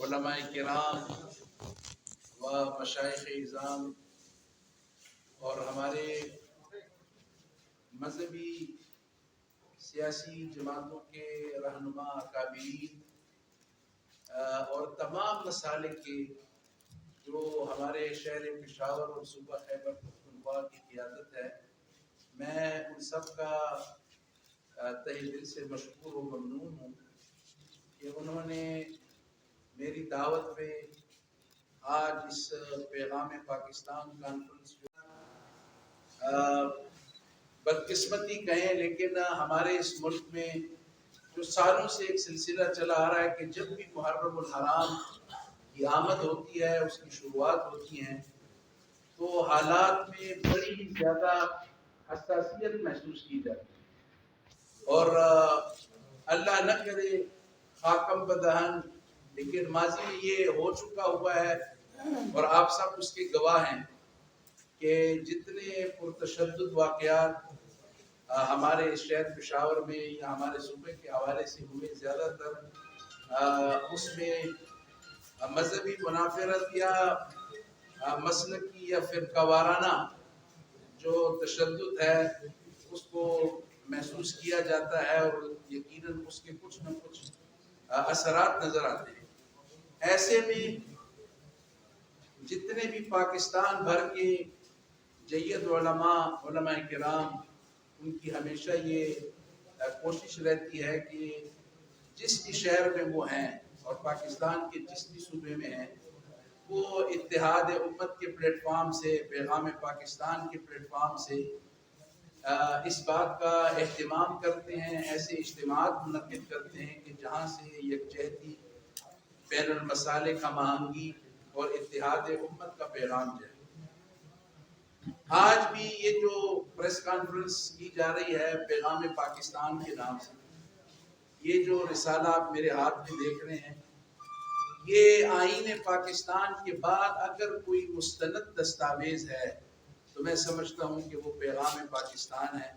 علماء کرام و مشائخ اعظام اور ہمارے مذہبی سیاسی جماعتوں کے رہنما اکابرین اور تمام مسالک کے جو ہمارے شہر پشاور اور صوبہ خیبر پختونخوا کی قیادت ہے، میں ان سب کا تہ دل سے مشکور و ممنون ہوں کہ انہوں نے میری دعوت پہ آج اس پیغام پاکستان کانفرنس بدقسمتی کہیں لیکن ہمارے اس ملک میں جو سالوں سے ایک سلسلہ چلا آ رہا ہے کہ جب بھی محرم الحرام کی آمد ہوتی ہے، اس کی شروعات ہوتی ہیں، تو حالات میں بڑی زیادہ حساسیت محسوس کی جاتی ہے اور اللہ نہ کرے خاکم بدہن، لیکن ماضی میں یہ ہو چکا ہوا ہے اور آپ سب اس کے گواہ ہیں کہ جتنے پرتشدد واقعات ہمارے اس شہر پشاور میں یا ہمارے صوبے کے حوالے سے ہوئے، زیادہ تر اس میں مذہبی منافرت یا مسلکی یا فرقہ وارانہ جو تشدد ہے اس کو محسوس کیا جاتا ہے اور یقیناً اس کے کچھ نہ کچھ اثرات نظر آتے ہیں۔ ایسے میں جتنے بھی پاکستان بھر کے جید علماء کرام، ان کی ہمیشہ یہ کوشش رہتی ہے کہ جس بھی شہر میں وہ ہیں اور پاکستان کے جس بھی صوبے میں ہیں، وہ اتحاد امت کے پلیٹ فارم سے، پیغام پاکستان کے پلیٹ فارم سے اس بات کا اہتمام کرتے ہیں، ایسے اجتماعات منعقد کرتے ہیں کہ جہاں سے یکجہتی، بین المسالک ہم آہنگی اور اتحاد امت کا پیغام جائے۔ آج بھی یہ جو پریس کانفرنس کی جا رہی ہے پیغام پاکستان کے نام سے، یہ جو رسالہ آپ میرے ہاتھ میں دیکھ رہے ہیں، یہ آئین پاکستان کے بعد اگر کوئی مستند دستاویز ہے تو میں سمجھتا ہوں کہ وہ پیغام پاکستان ہے،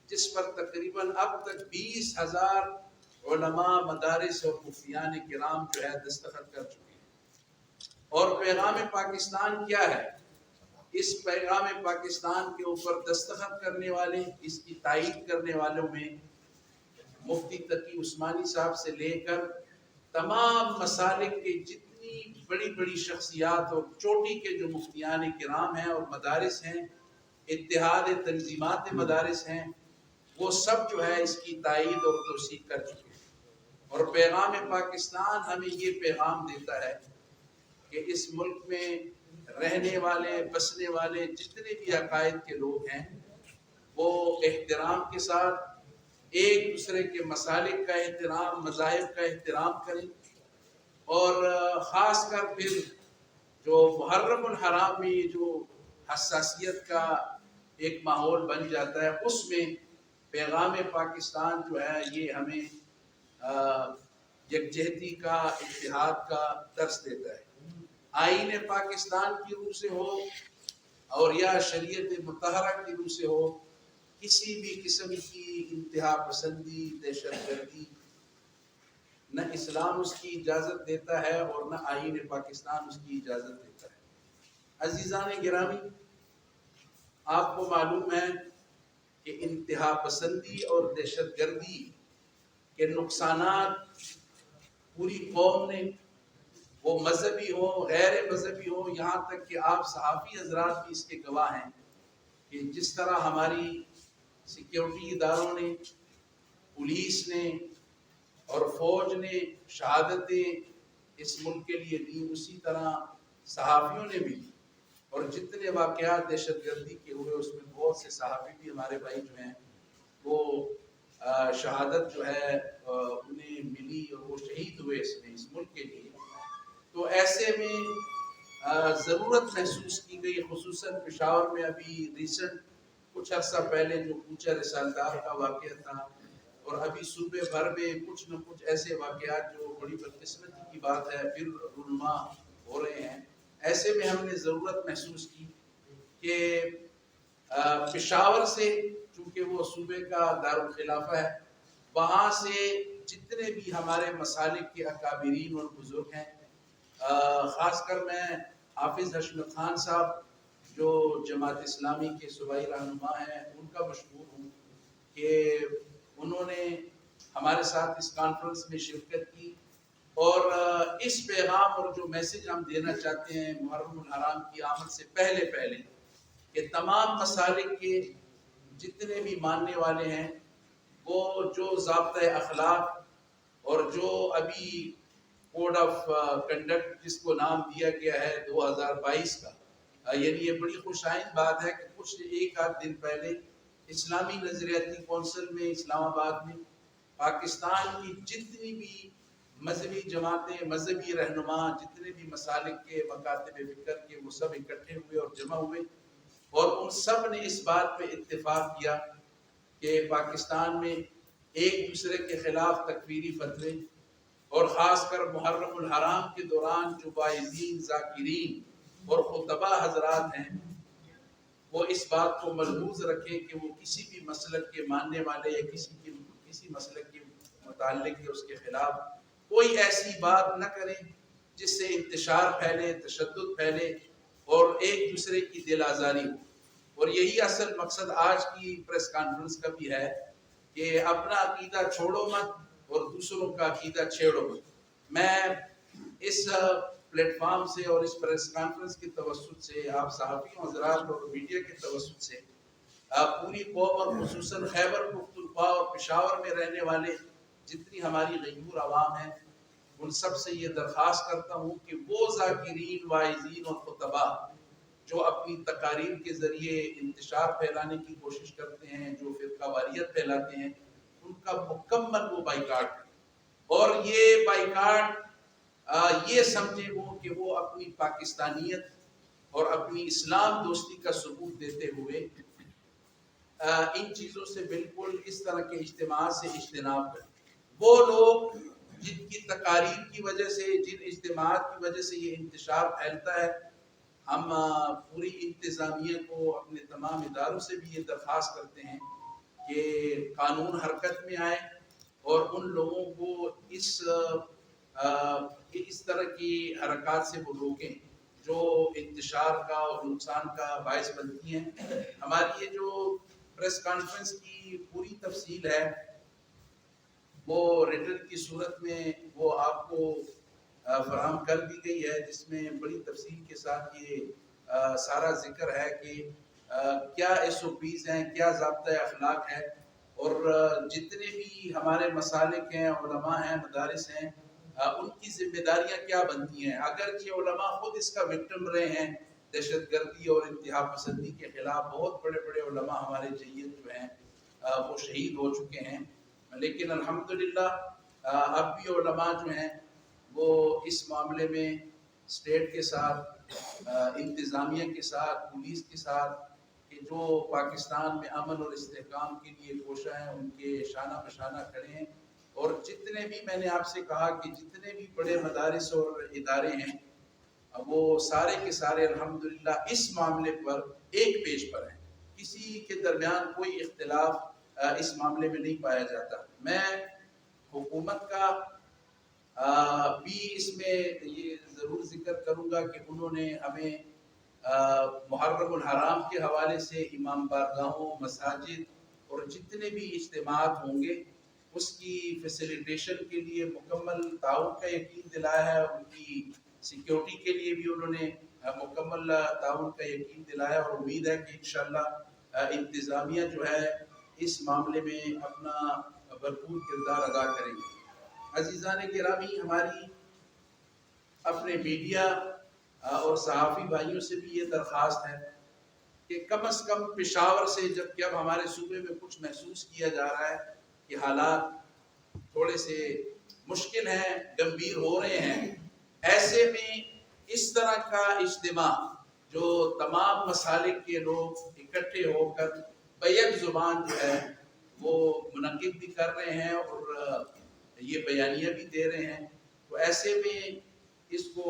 جس پر تقریباً اب تک 20,000 علماء، مدارس اور مفتیان کرام جو ہے دستخط کر چکے ہیں۔ اور پیغام پاکستان کیا ہے؟ اس پیغام پاکستان کے اوپر دستخط کرنے والے، اس کی تائید کرنے والوں میں مفتی تقی عثمانی صاحب سے لے کر تمام مسالک کے جتنی بڑی بڑی شخصیات اور چوٹی کے جو مفتیان کرام ہیں اور مدارس ہیں، اتحاد تنظیمات مدارس ہیں، وہ سب جو ہے اس کی تائید اور توثیق کر چکے ہیں۔ اور پیغام پاکستان ہمیں یہ پیغام دیتا ہے کہ اس ملک میں رہنے والے، بسنے والے جتنے بھی عقائد کے لوگ ہیں، وہ احترام کے ساتھ ایک دوسرے کے مسالک کا احترام، مذاہب کا احترام کریں، اور خاص کر پھر جو محرم الحرام میں جو حساسیت کا ایک ماحول بن جاتا ہے، اس میں پیغام پاکستان جو ہے یہ ہمیں یکجہتی کا، اتحاد کا درس دیتا ہے۔ آئین پاکستان کی روح سے ہو اور یا شریعت مطہرہ کی روح سے ہو، کسی بھی قسم کی انتہا پسندی، دہشت گردی نہ اسلام اس کی اجازت دیتا ہے اور نہ آئین پاکستان اس کی اجازت دیتا ہے۔ عزیزان گرامی، آپ کو معلوم ہے کہ انتہا پسندی اور دہشت گردی کے نقصانات پوری قوم نے، وہ مذہبی ہو، غیر مذہبی ہو، یہاں تک کہ آپ صحافی حضرات بھی اس کے گواہ ہیں کہ جس طرح ہماری سیکیورٹی اداروں نے، پولیس نے اور فوج نے شہادتیں اس ملک کے لیے دی، اسی طرح صحافیوں نے بھی۔ اور جتنے واقعات دہشت گردی کے ہوئے اس میں بہت سے صحافی بھی ہمارے بھائی جو ہیں وہ شہادت جو ہے انہیں ملی اور وہ شہید ہوئے اس ملک کے لیے۔ تو ایسے میں ضرورت محسوس کی گئی، خصوصاً پشاور میں ابھی ریسنٹ کچھ عرصہ پہلے جو کوچہ رسالدار کا واقعہ تھا، اور ابھی صوبے بھر میں کچھ نہ کچھ ایسے واقعات جو بڑی بدقسمتی کی بات ہے پھر رونما ہو رہے ہیں۔ ایسے میں ہم نے ضرورت محسوس کی کہ پشاور سے، چونکہ وہ صوبے کا دارالخلافہ ہے، وہاں سے جتنے بھی ہمارے مسالک کے اکابرین اور بزرگ ہیں، خاص کر میں حافظ حشمت خان صاحب جو جماعت اسلامی کے صوبائی رہنما ہیں ان کا مشکور ہوں کہ انہوں نے ہمارے ساتھ اس کانفرنس میں شرکت کی، اور اس پیغام اور جو میسج ہم دینا چاہتے ہیں محرم الحرام کی آمد سے پہلے کہ تمام مسالک کے جتنے بھی ماننے والے ہیں وہ جو ضابطۂ اخلاق اور جو ابھی کوڈ آف کنڈکٹ جس کو نام دیا گیا ہے 2022 کا، یعنی یہ بڑی خوش آئند بات ہے کہ کچھ ایک آدھ دن پہلے اسلامی نظریاتی کونسل میں اسلام آباد میں پاکستان کی جتنی بھی مذہبی جماعتیں، مذہبی رہنما، جتنے بھی مسالک کے مکاتب فکر کے، وہ سب اکٹھے ہوئے اور جمع ہوئے، اور ان سب نے اس بات پہ اتفاق کیا کہ پاکستان میں ایک دوسرے کے خلاف تکفیری فتوے اور خاص کر محرم الحرام کے دوران جو واعظین، ذاکرین اور خطباء حضرات ہیں وہ اس بات کو ملحوظ رکھیں کہ وہ کسی بھی مسلک کے ماننے والے یا کسی مسلک کے متعلق کے اس کے خلاف کوئی ایسی بات نہ کریں جس سے انتشار پھیلے، تشدد پھیلے اور ایک دوسرے کی دل آزاری ہو۔ اور یہی اصل مقصد آج کی پریس کانفرنس کا بھی ہے کہ اپنا عقیدہ چھوڑو مت اور دوسروں کا عقیدہ چھیڑو مت۔ میں اس پلیٹ فارم سے اور اس پریس کانفرنس کے توسط سے آپ صحافیوں حضرات اور میڈیا کے توسط سے پوری قوم اور خصوصاً خیبر پختونخوا اور پشاور میں رہنے والے جتنی ہماری غیور عوام ہیں ان سب سے یہ درخواست کرتا ہوں کہ وہ ذاکرین، واعظین اور خطباء جو اپنی تقاریر کے ذریعے انتشار پھیلانے کی کوشش کرتے ہیں، جو فرقہ واریت پھیلاتے ہیں، ان کا مکمل وہ بائیکاٹ کریں، اور یہ بائیکاٹ یہ سمجھے وہ کہ وہ اپنی پاکستانیت اور اپنی اسلام دوستی کا ثبوت دیتے ہوئے ان چیزوں سے بالکل اس طرح کے اجتماعات سے اجتناب کریں۔ وہ لوگ جن کی تقاریر کی وجہ سے، جن اجتماعات کی وجہ سے یہ انتشار پھیلتا ہے، ہم پوری انتظامیہ کو، اپنے تمام اداروں سے بھی یہ درخواست کرتے ہیں کہ قانون حرکت میں آئے اور ان لوگوں کو اس طرح کی حرکات سے وہ روکیں جو انتشار کا اور نقصان کا باعث بنتی ہیں۔ ہماری یہ جو پریس کانفرنس کی پوری تفصیل ہے وہ ریٹن کی صورت میں وہ آپ کو فراہم کر دی گئی ہے، جس میں بڑی تفصیل کے ساتھ یہ سارا ذکر ہے کہ کیا SOPs ہیں، کیا ضابطۂ اخلاق ہے، اور جتنے بھی ہمارے مسالک ہیں، علماء ہیں، مدارس ہیں، ان کی ذمہ داریاں کیا بنتی ہیں۔ اگرچہ علماء خود اس کا وکٹم رہے ہیں، دہشت گردی اور انتہا پسندی کے خلاف بہت بڑے بڑے علماء ہمارے جید جو ہیں وہ شہید ہو چکے ہیں، لیکن الحمدللہ اب بھی علماء جو ہیں وہ اس معاملے میں اسٹیٹ کے ساتھ، انتظامیہ کے ساتھ، پولیس کے ساتھ، کہ جو پاکستان میں امن اور استحکام کے لیے کوشاں ہیں ان کے شانہ بشانہ کھڑے ہیں، اور جتنے بھی میں نے آپ سے کہا کہ جتنے بھی بڑے مدارس اور ادارے ہیں وہ سارے کے سارے الحمدللہ اس معاملے پر ایک پیج پر ہیں، کسی کے درمیان کوئی اختلاف اس معاملے میں نہیں پایا جاتا۔ میں حکومت کا بھی اس میں یہ ضرور ذکر کروں گا کہ انہوں نے ہمیں محرم الحرام کے حوالے سے امام بارگاہوں، مساجد اور جتنے بھی اجتماعات ہوں گے اس کی فیسیلیٹیشن کے لیے مکمل تعاون کا یقین دلایا ہے، ان کی سیکیورٹی کے لیے بھی انہوں نے مکمل تعاون کا یقین دلایا، اور امید ہے کہ انشاءاللہ انتظامیہ جو ہے اس معاملے میں اپنا بھرپور کردار ادا کریں گے۔ عزیزان گرامی، ہماری اپنے میڈیا اور صحافی بھائیوں سے بھی یہ درخواست ہے کہ کم از کم پشاور سے جب ہمارے صوبے میں کچھ محسوس کیا جا رہا ہے کہ حالات تھوڑے سے مشکل ہیں، گمبھیر ہو رہے ہیں، ایسے میں اس طرح کا اجتماع جو تمام مسالک کے لوگ اکٹھے ہو کر بیک زبان جو ہے وہ منعقد بھی کر رہے ہیں اور یہ بیانیہ بھی دے رہے ہیں، تو ایسے میں اس کو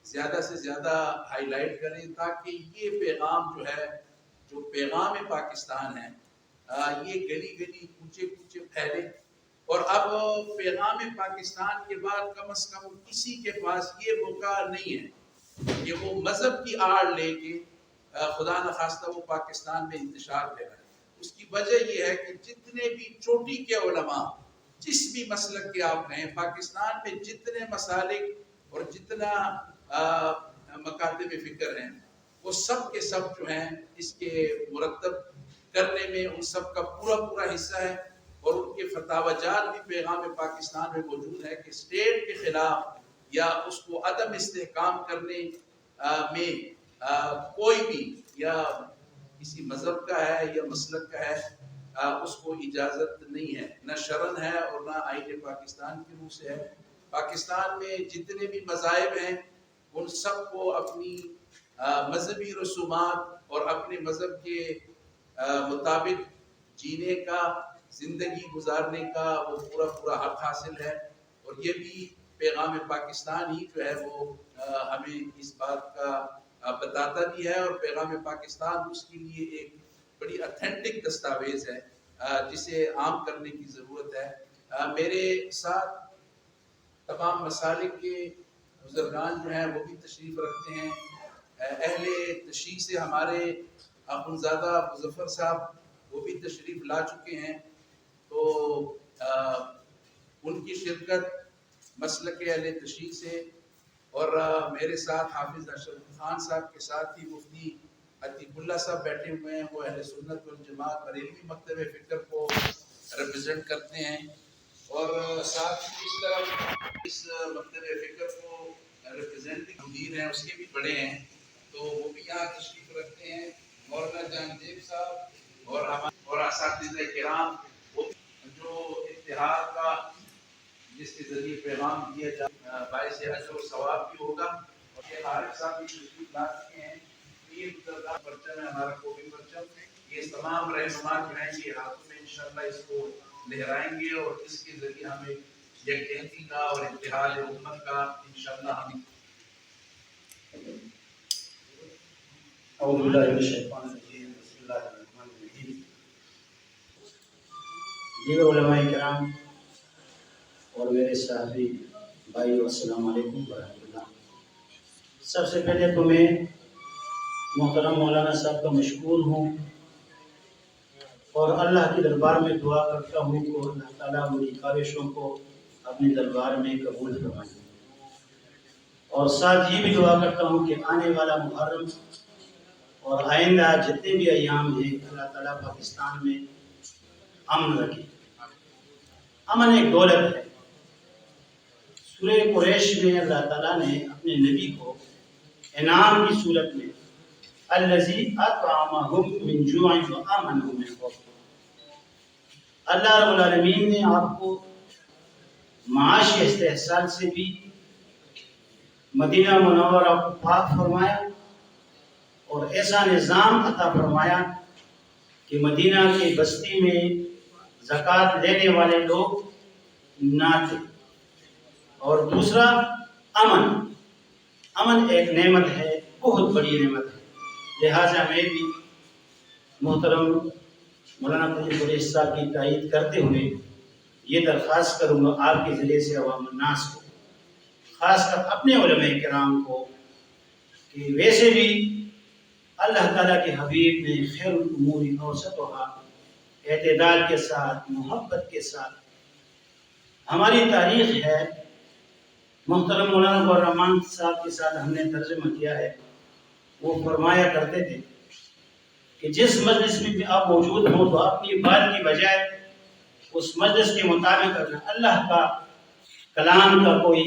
زیادہ سے زیادہ ہائی لائٹ کریں تاکہ یہ پیغام جو ہے، جو پیغام پاکستان ہے، یہ گلی گلی کوچے کوچے پھیلے اور اب پیغام پاکستان کے بعد کم از کم کسی کے پاس یہ موقع نہیں ہے کہ وہ مذہب کی آڑ لے کے خدا نخواستہ وہ پاکستان میں انتشار دے رہا ہے۔ اس کی وجہ یہ ہے کہ جتنے بھی چوٹی کے علماء جس بھی مسلک کے آپ ہیں، پاکستان میں جتنے مسالک اور جتنا مکاتب فکر ہیں، وہ سب کے سب جو ہیں اس کے مرتب کرنے میں ان سب کا پورا حصہ ہے، اور ان کے فتاوی جات بھی پیغام پاکستان میں موجود ہے کہ اسٹیٹ کے خلاف یا اس کو عدم استحکام کرنے میں کوئی بھی یا کسی مذہب کا ہے یا مسلک کا ہے اس کو اجازت نہیں ہے، نہ شرعن ہے اور نہ آئین پاکستان کی روح سے ہے۔ پاکستان میں جتنے بھی مذاہب ہیں ان سب کو اپنی مذہبی رسومات اور اپنے مذہب کے مطابق جینے کا، زندگی گزارنے کا وہ پورا حق حاصل ہے، اور یہ بھی پیغام پاکستان ہی جو ہے وہ ہمیں اس بات کا بتاتا بھی ہے، اور پیغام پاکستان اس کے لیے ایک بڑی اتھینٹک دستاویز ہے جسے عام کرنے کی ضرورت ہے۔ میرے ساتھ تمام مسالک کے بزرگان جو ہیں وہ بھی تشریف رکھتے ہیں۔ اہل تشیع سے ہمارے اخندزادہ مظفر صاحب وہ بھی تشریف لا چکے ہیں، تو ان کی شرکت مسلک اہل تشیع سے، اور میرے ساتھ حافظ اشرف خان صاحب کے ساتھ ہی مفتی عتیق اللہ صاحب بیٹھے ہوئے ہیں، وہ اہل سنت والجماعت بریلوی مکتب فکر کو ریپرزینٹ کرتے ہیں، اور ساتھ ہی اس طرف اس مکتب فکر کو ریپرزینٹنگ مدیر ہیں، اس کے بھی بڑے ہیں، تو وہ بھی یہاں تشریف رکھتے ہیں، مولانا جان دیب صاحب اور اساتذہ کرام، وہ جو اتحاد کا جس کے ذریعے پیغام دیا جائے باعث اجر و ثواب بھی ہوگا، اور یہ عارف صاحب بھی تشریف لا چکے ہیں۔ یہ بزرگان پرچم ہے ہمارا قومی پرچم، یہ تمام رہنما جو ہیں یہ ہاتھوں میں انشاءاللہ اس کو لہرائیں گے، اور اس کے ذریعے ہمیں یکجہتی کا اور اتحاد امت کا انشاءاللہ ہم اعوذ باللہ من الشیطان الرجیم، بسم اللہ الرحمن الرحیم۔ دیگر علماء کرام اور میرے صحابی بھائی، السلام علیکم ورحمۃ اللہ۔ سب سے پہلے تو میں محترم مولانا صاحب کا مشکور ہوں، اور اللہ کے دربار میں دعا کرتا ہوں کہ اللہ تعالیٰ میری کاوشوں کو اپنے دربار میں قبول فرمائے، اور ساتھ یہ بھی دعا کرتا ہوں کہ آنے والا محرم اور آئندہ جتنے بھی ایام ہیں اللہ تعالیٰ پاکستان میں امن رکھے۔ امن ایک دولت ہے۔ سورہ قریش میں اللہ تعالیٰ نے اپنے نبی کو انعام کی صورت میں الذی اطعمہم من جوع وآمنہم من خوف، اللہ رب العالمین نے آپ کو معاشی استحصال سے بھی مدینہ منورہ کو پاک فرمایا، اور ایسا نظام عطا فرمایا کہ مدینہ کی بستی میں زکوٰۃ لینے والے لوگ نہ تھے۔ اور دوسرا امن ایک نعمت ہے، بہت بڑی نعمت ہے، لہٰذا میں بھی محترم مولانا طیب قریشی صاحب کی تائید کرتے ہوئے یہ درخواست کروں گا آپ کے ذریعے سے عوام الناس کو، خاص کر اپنے علماء کرام کو، کہ ویسے بھی اللہ تعالیٰ کے حبیب نے خیر الامور اوسطھا، اعتدال کے ساتھ، محبت کے ساتھ، ہماری تاریخ ہے، محترم مولانا غور رحمان صاحب کے ساتھ ہم نے ترجمہ کیا ہے، وہ فرمایا کرتے تھے کہ جس مجلس میں بھی آپ موجود ہوں تو اپنی بات کی بجائے اس مجلس کے مطابق اللہ کا کلام کا کوئی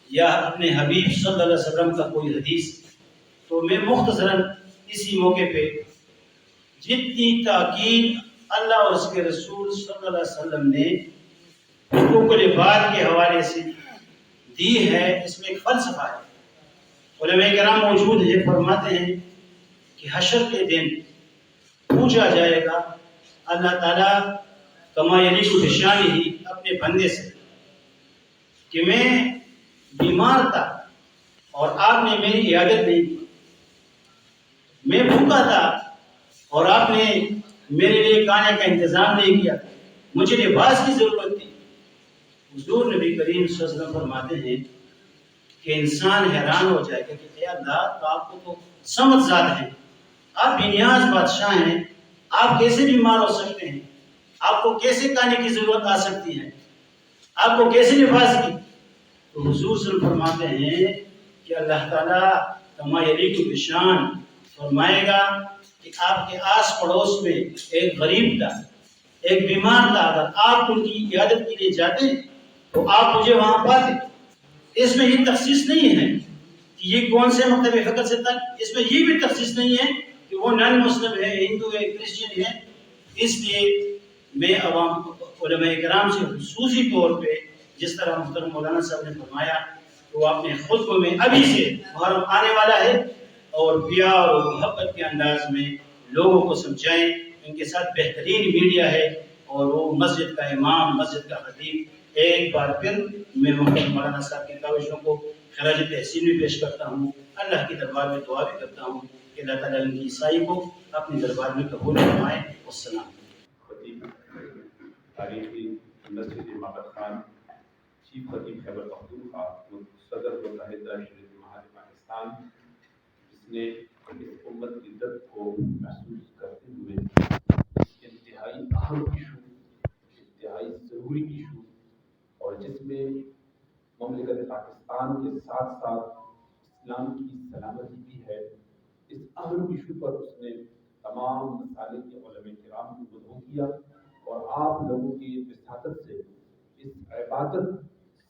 یا اپنے حبیب صلی اللہ علیہ وسلم کا کوئی حدیث، تو میں مختصراً اسی موقع پہ جتنی تاکید اللہ اور اس کے رسول صلی اللہ علیہ وسلم نے حقوق العباد کے حوالے سے دی ہے، اس میں ایک فلسفہ ہے۔ علماء کرام موجود ہیں، فرماتے ہیں کہ حشر کے دن پوچھا جائے گا اللہ تعالیٰ کما یلیق بشانہ ہی اپنے بندے سے کہ میں بیمار تھا اور آپ نے میری عیادت نہیں کی، میں بھوکا تھا اور آپ نے میرے لیے کھانے کا انتظام نہیں کیا، مجھے لباس کی ضرورت تھی حضور نبی کریم صلی اللہ علیہ وسلم فرماتے ہیں کہ انسان حیران ہو جائے گا کہ اے اللہ تو آپ کو تو سمجھ ذات ہے، آپ بے نیاز بادشاہ ہیں، آپ کیسے بیمار ہو سکتے ہیں، آپ کو کیسے کھانے کی ضرورت آ سکتی ہے، آپ کو کیسے لباس کی؟ تو حضور صلی اللہ علیہ وسلم فرماتے ہیں کہ اللہ تعالیٰ کما یلیق بشان فرمائے گا کہ آپ کے آس پڑوس میں ایک غریب تھا، ایک بیمار تھا، اگر آپ ان کی عیادت کے لیے جاتے تو آپ مجھے وہاں پاتے۔ اس میں یہ تخصیص نہیں ہے کہ یہ کون سے مکتب فکر سے تک، اس میں یہ بھی تخصیص نہیں ہے کہ وہ نان مسلم ہے، ہندو ہے، کرسچن ہے۔ اس لیے میں عوام علماء کرام سے خصوصی طور پہ جس طرح محترم مولانا صاحب نے فرمایا تو اپنے خطبہ میں ابھی سے محرم آنے والا ہے اور پیار اور محبت کے انداز میں لوگوں کو سمجھائیں۔ ان کے ساتھ بہترین میڈیا ہے اور وہ مسجد کا امام، مسجد کا خطیب۔ ایک بار پھر میں محترم مولانا صاحب کی کاوشوں کو خراج تحسین بھی پیش کرتا ہوں، اللہ کے دربار میں دعا بھی کرتا ہوں کہ اللہ تعالیٰ ان کی عیسائی کو اپنے دربار میں قبول فرمائے۔ والسلام۔ خطیب تاریخی مسجد امامت خان، چیف خطیب خیبر پختونخوا، صدر متحدہ شریعت جماعت پاکستان، جس نے اس امت کی درد کو محسوس کرتے ہوئے انتہائی اہم ایشو، انتہائی ضروری ایشو، اور جس میں مملکت پاکستان کے ساتھ ساتھ اسلام کی سلامتی بھی ہے، اس اہم ایشو پر اس نے تمام مسالک کے علماء کرام کو مدعو کیا اور آپ لوگوں کی وساطت سے اس عبادت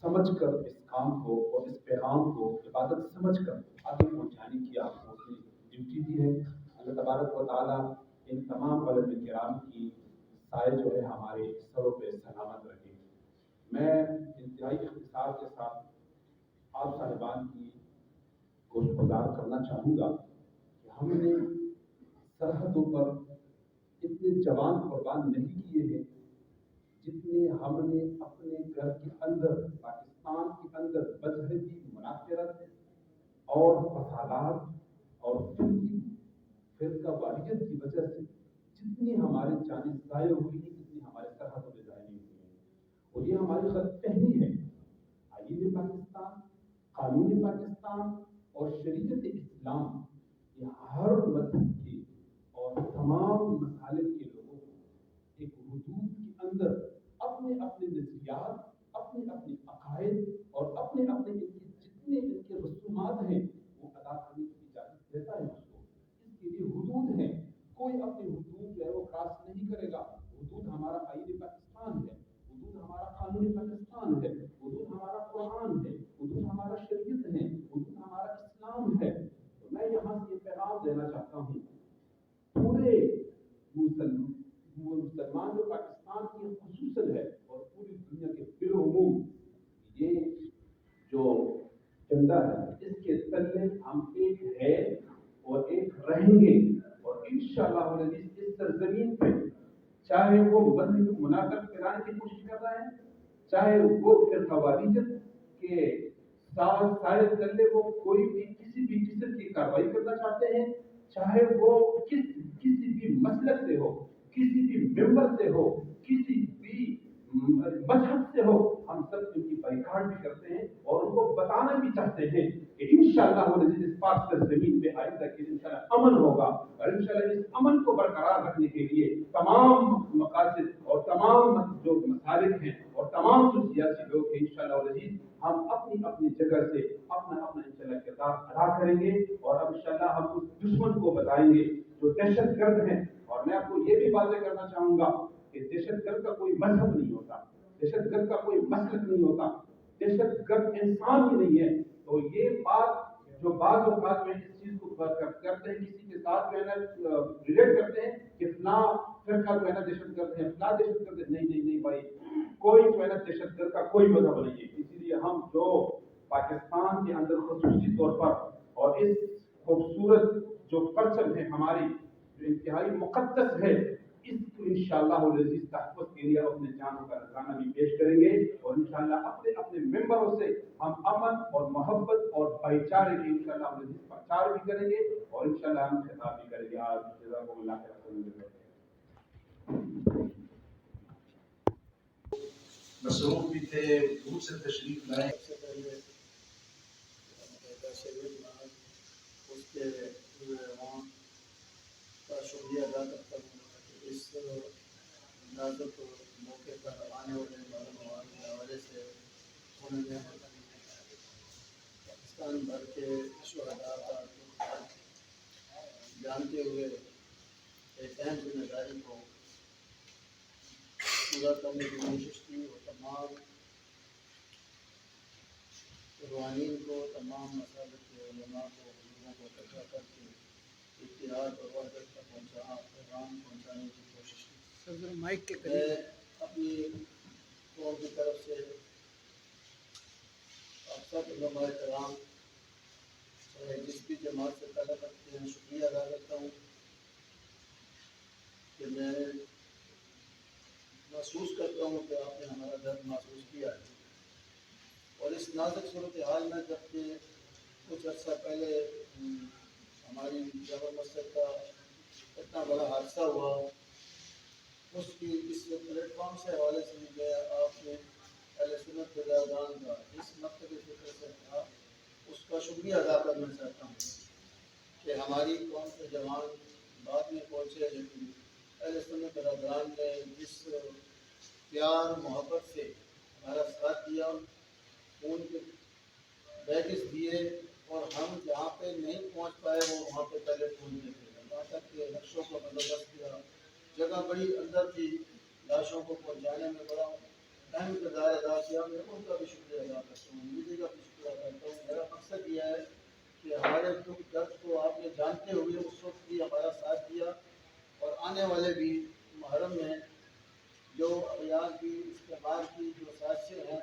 سمجھ کر اس کام کو اور اس پیغام کو عبادت سمجھ کر آگے پہنچانے کی آپ کو اپنی ڈیوٹی دی ہے۔ اللہ تبارک و تعالیٰ ان تمام علماء کرام کی سائے جو ہے ہمارے سروں پہ سلامت رکھے۔ میں انتہائی اختصار کے ساتھ آپ صاحبان کی گوشگزار کرنا چاہوں گا کہ ہم نے سرحدوں پر اتنے جوان قربان نہیں کیے ہیں جتنے ہم نے اپنے گھر کے اندر، پاکستان کے اندر مذہبی منافرت اور فسادات اور فرقہ واریت کی وجہ سے جتنی ہمارے جانیں ضائع ہوئی ہیں، اتنی ہمارے سرحدوں میں ضائع نہیں ہوئی ہیں، اور یہ ہماری غلط فہمی ہے۔ آئین پاکستان، قانون پاکستان اور شریعت اسلام یہ ہر مذہب کے اور تمام مسالک کے لوگوں کو ایک حدود کے اندر اپنے اپنے نظریات، اپنے اپنے عقائد اور اپنے اپنے جتنے ان کے رسومات ہیں وہ ادا کرنے کی اجازت دیتا ہے۔ اس کے لیے حدود ہیں، کوئی اپنے حدود جو ہے وہ کراس نہیں کرے گا۔ حدود ہمارا آئین پاکستان ہے، حدود ہمارا قانون پاکستان ہے، حدود ہمارا قرآن ہے، حدود ہمارا شریعت ہے، حدود ہمارا اسلام ہے۔ تو میں یہاں سے یہ پیغام دینا چاہتا ہوں پورے مسلمان جو پاکستان کی خصوصاً ہے اور پوری دنیا کے بالعموم، یہ جو جھنڈا ہے اس کے تلے ہم ایک ہے اور ایک رہیں گے، اور انشاءاللہ اس سرزمین پہ چاہے وہ مذہب منافرت پھیلانے کی کوشش کر رہا ہے، چاہے وہ فرقہ واریت کے سارے تلے وہ کوئی بھی کسی بھی قسم کی کارروائی کرنا چاہتے ہیں، چاہے وہ کسی بھی مسلک سے ہو، کسی بھی ممبر سے ہو، کسی بھی مذہب سے ہو، ہم سب ان کی بائیکاٹ بھی کرتے ہیں اور ان کو بتانا بھی چاہتے ہیں کہ انشاءاللہ اس پاک زمین پہ آئندہ کے انشاءاللہ امن ہوگا، اور انشاءاللہ اس امن کو برقرار رکھنے کے لیے تمام مقاصد اور تمام جو مسالک ہیں اور تمام جو سیاسی لوگ ہیں انشاءاللہ ہم اپنی اپنی جگہ سے اپنا اپنا انشاءاللہ کردار ادا کریں گے، اور اب انشاءاللہ ہم اس دشمن کو بتائیں گے جو دہشت گرد ہیں۔ اور میں آپ کو یہ بھی واضح کرنا چاہوں گا کہ دہشت گرد کا کوئی مذہب نہیں ہوتا، دہشت گرد کا کوئی مسلک نہیں ہوتا، دہشت گرد انسان ہی نہیں ہے۔ تو یہ بات جو بعض اوقات میں اس چیز کو کرتے ہیں، کسی کے ساتھ جو ہے نا ریلیٹ کرتے ہیں کہ فلاں فرقہ جو ہے نا دہشت گرد ہے، فلاں دہشت گرد ہے۔ نہیں بھائی، کوئی جو ہے نا دہشت گرد کا کوئی مذہب نہیں ہے۔ اسی لیے ہم جو پاکستان کے اندر خصوصی طور پر اور اس خوبصورت جو پرچم ہے ہماری جو انتہائی مقدس ہے، اس کو انشاءاللہ العزیز تحفظ کے لیے اپنے جانوں کا نذرانہ بھی پیش کریں گے، اور انشاءاللہ اپنے اپنے ممبروں سے ہم امن اور محبت اور بھائی چارے کے انشاءاللہ العزیز پرچار بھی کریں گے، اور انشاءاللہ ہم خطاب بھی کریں گے۔ آج جزاکم اللہ خیر۔ مصروف بھی تھے، دور سے تشریف لائے. سب سے پہلے شریف محل اس کے پورے عوام کا شکریہ ادا کرتا ہوں کہ اس نازک موقع پر آنے والے معلومات کے حوالے سے انہوں نے پاکستان بھر کے شہداء کا دکھ جانتے ہوئے ایک اہم ذمہ داری کو پورا کرنے کی کوشش کی اور تمام روحانیین کو، تمام مساجد کے علماء کو، لوگوں کو اکٹھا کر کے اتحاد اور وحدت کا پیغام پہنچانے کی کوشش کی. میں اپنی قوم کی طرف سے آپ سب علماء کرام جس بھی جماعت سے تعلق رکھتے ہیں شکریہ ادا کرتا ہوں کہ میں محسوس کرتا ہوں کہ آپ نے ہمارا درد محسوس کیا ہے. اور اس نازک صورتحال میں جب کہ کچھ عرصہ پہلے ہماری جامع مسجد کا اتنا بڑا حادثہ ہوا، اس کی اس پلیٹ فارم سے حوالے سے میں آپ نے اہل سنت بزرگان کا اس مکتب فکر سے تھا اس کا شکریہ ادا کرنا چاہتا ہوں کہ ہماری قوم کے جوان بعد میں پہنچے، لیکن اہل سنت بزرگان نے جس پیار محبت سے ہمارا ساتھ دیا، ان کے بیگز دیے اور ہم جہاں پہ نہیں پہنچ پائے وہ وہاں پہ پہلے پہنچ تھے، وہاں تک کہ نقشوں کا بندوبست کیا، جگہ بڑی اندر تھی، لاشوں کو پہنچانے میں بڑا اہم کردار ادا کیا. میں ان کا بھی شکریہ ادا کرتا ہوں، میڈیا کا بھی شکریہ ادا کرتا ہوں. میرا مقصد یہ ہے کہ ہمارے دکھ درد کو آپ نے جانتے ہوئے اس وقت بھی ہمارا ساتھ دیا اور آنے والے بھی محرم میں جو اغیار کی استعمال کی جو سازشیں ہیں،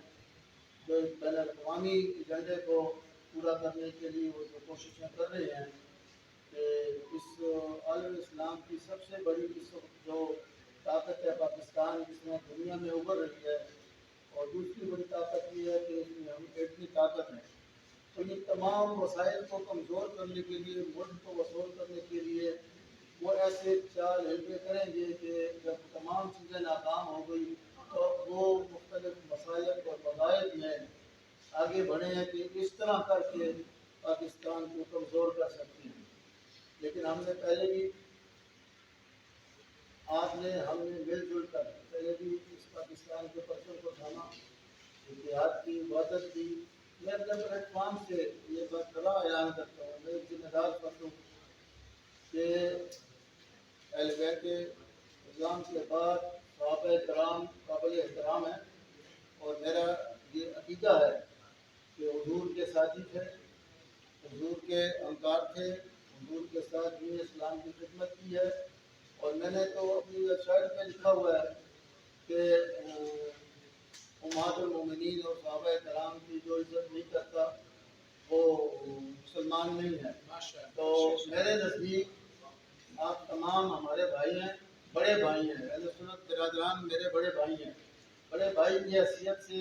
جو بین الاقوامی ایجنڈے کو پورا کرنے کے لیے وہ جو کوششیں کر رہے ہیں کہ اس عالم اسلام کی سب سے بڑی اس وقت جو طاقت ہے پاکستان، جس میں دنیا میں ابھر رہی ہے، اور دوسری بڑی طاقت یہ ہے کہ اس میں ہم ایٹمی طاقت ہیں. تو یہ تمام وسائل کو کمزور کرنے کے لیے، ملک کو وصول کرنے کے لیے وہ ایسے چال حلبے کریں گے کہ جب تمام چیزیں ناکام ہو گئی تو وہ مختلف مسائل اور مذاہب میں آگے بڑھے ہیں کہ اس طرح کر کے پاکستان کو کمزور کر سکتے ہیں. لیکن ہم نے پہلے بھی ہم نے مل جل کر پہلے بھی اس پاکستان کے پرچم کو تھاما، اتحاد کی، وحدت کی. میں اپنے پلیٹ فارم سے یہ بات بڑا اعلان کرتا ہوں، میں ایک ذمہ دار فرد ہوں کہ اہل بیت اسلام کے بعد صحابہ کرام قابل احترام ہیں، اور میرا یہ عقیدہ ہے کہ حضور کے ساتھی تھے، حضور کے ہمکار تھے، حضور کے ساتھ دین اسلام کی خدمت کی ہے. اور میں نے تو اپنی ویب سائٹ پہ لکھا ہوا ہے کہ امہات المومنین اور صحابہ کرام کی جو عزت نہیں کرتا وہ مسلمان نہیں ہے. تو میرے نزدیک آپ تمام ہمارے بھائی ہیں، بڑے بھائی ہیں، اہل سنت برادران میرے بڑے بھائی ہیں. بڑے بھائی کی حیثیت سے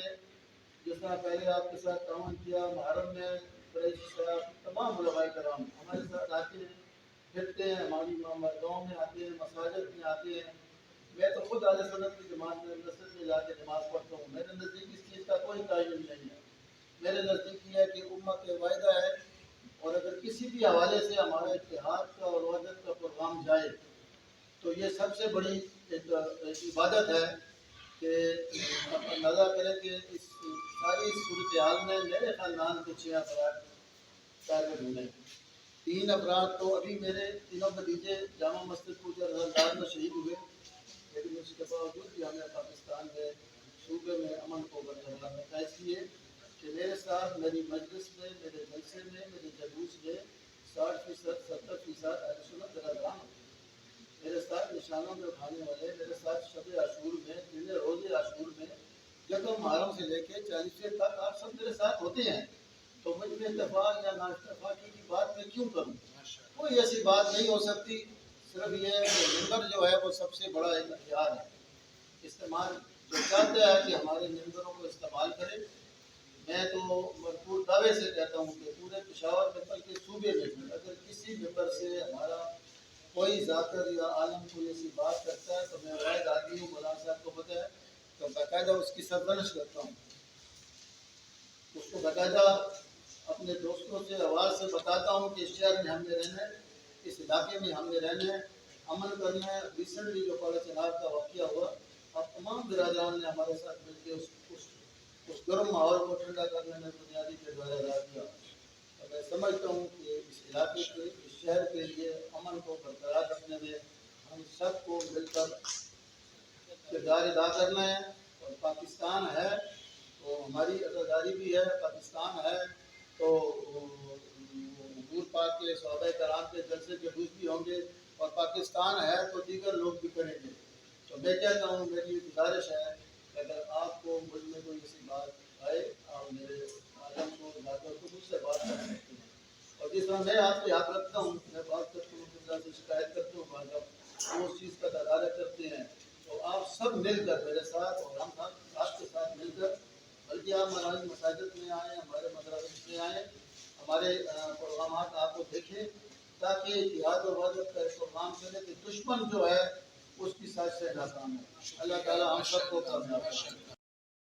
جس طرح پہلے آپ کے ساتھ تعاون کیا، محرم میں قریشی صاحب تمام علماء کرام ہمارے ساتھ آتے ہیں، پھرتے ہیں، ہماری گاؤں میں آتے ہیں، مساجد میں آتے ہیں. میں تو خود اہل سنت کی جماعت میں مسجد میں جا کے نماز پڑھتا ہوں. میرے نزدیک اس چیز کا کوئی تعین نہیں ہے. میرے نزدیک یہ ہے کہ امت واحدہ ہے، اور اگر کسی بھی حوالے سے ہمارا اتحاد کا اور وحدت کا پیغام جائے تو یہ سب سے بڑی ایک عبادت ہے کہ آپ اندازہ کریں کہ اس ساری صورتحال میں میرے خاندان کے 6 افراد شامل ہوئے. 3 افراد تو ابھی میرے تینوں بھتیجے جامع مسجد پوجا رضاکار میں شہید ہوئے، لیکن اس کے باوجود بھی ہمیں پاکستان میں صوبے میں امن کو برقرار رکھا، اس لیے کہ میرے ساتھ میری مجلس میں، میرے جلسے میں، میرے جلوس میں 60% 70% اہل سنت برادران ہوتے ہیں. میرے ساتھ نشانوں میں اٹھانے والے، میرے ساتھ شب عاشور میں، دن روز عاشور میں، یکم محرم سے لے کے 40 تک آپ سب میرے ساتھ ہوتے ہیں. تو مجھ میں اتفاق یا نا اتفاقی کی بات میں کیوں کروں؟ کوئی ایسی بات نہیں ہو سکتی. صرف یہ ہے کہ ممبر جو ہے وہ سب سے بڑا ایک ہتھیار ہے. استعمال جو چاہتا ہے کہ ہمارے ممبروں کو استعمال کرے. میں تو بھرپور دعوے سے کہتا ہوں کہ پورے پشاور میں بلکہ صوبے میں اگر کسی ممبر سے ہمارا کوئی ذاکر یا عالم کوئی ایسی بات کرتا ہے تو میں واحد آدمی ہوں، مولانا صاحب کو پتہ ہے تو باقاعدہ اس کی سرزنش کرتا ہوں، اس کو باقاعدہ اپنے دوستوں سے آواز سے بتاتا ہوں کہ اس شہر میں ہم نے رہنا ہے، اس علاقے میں ہم نے رہنا ہے، امن کرنا ہے۔ ریسنٹلی جو کالج چناب کا واقعہ ہوا، اب تمام برادران نے ہمارے ساتھ مل کے اس گرم ماحول کو ٹھنڈا کرنے میں بنیادی کردار ادا کیا۔ اور میں سمجھتا ہوں کہ اس علاقے کے، اس شہر کے لیے امن کو برقرار رکھنے میں ہم سب کو مل کر کردار ادا کرنا ہے۔ اور پاکستان ہے تو ہماری عزاداری بھی ہے، پاکستان ہے تو حضور پاک کے صحابہ کرام کے جلسے کے روز بھی ہوں گے، اور پاکستان ہے تو دیگر لوگ بھی کریں گے۔ تو میں کہتا ہوں، میری گزارش ہے کہ اگر آپ کو مجھ میں کوئی ایسی بات آئے، آپ میرے عالم کو جاکر تو مجھ سے بات کر سکتے ہیں۔ اور جس طرح میں آپ کو یاد رکھتا ہوں، میں بات کرتا ہوں خدا سے شکایت کرتا ہوں، بعض وہ اس چیز کا تدارک کرتے ہیں، تو آپ سب مل کر میرے ساتھ اور ہم آپ کے ساتھ مل کر، بلکہ آپ ہماری مساجد میں آئیں، ہمارے مدارس میں آئیں، ہمارے پروگرامات آپ کو دیکھیں، تاکہ جہاد و وحدت کا پروگرام چلے کہ دشمن جو ہے اس کی سازشیں ناکام ہے۔ اللہ تعالیٰ ہم سب کو کامیاب کرے۔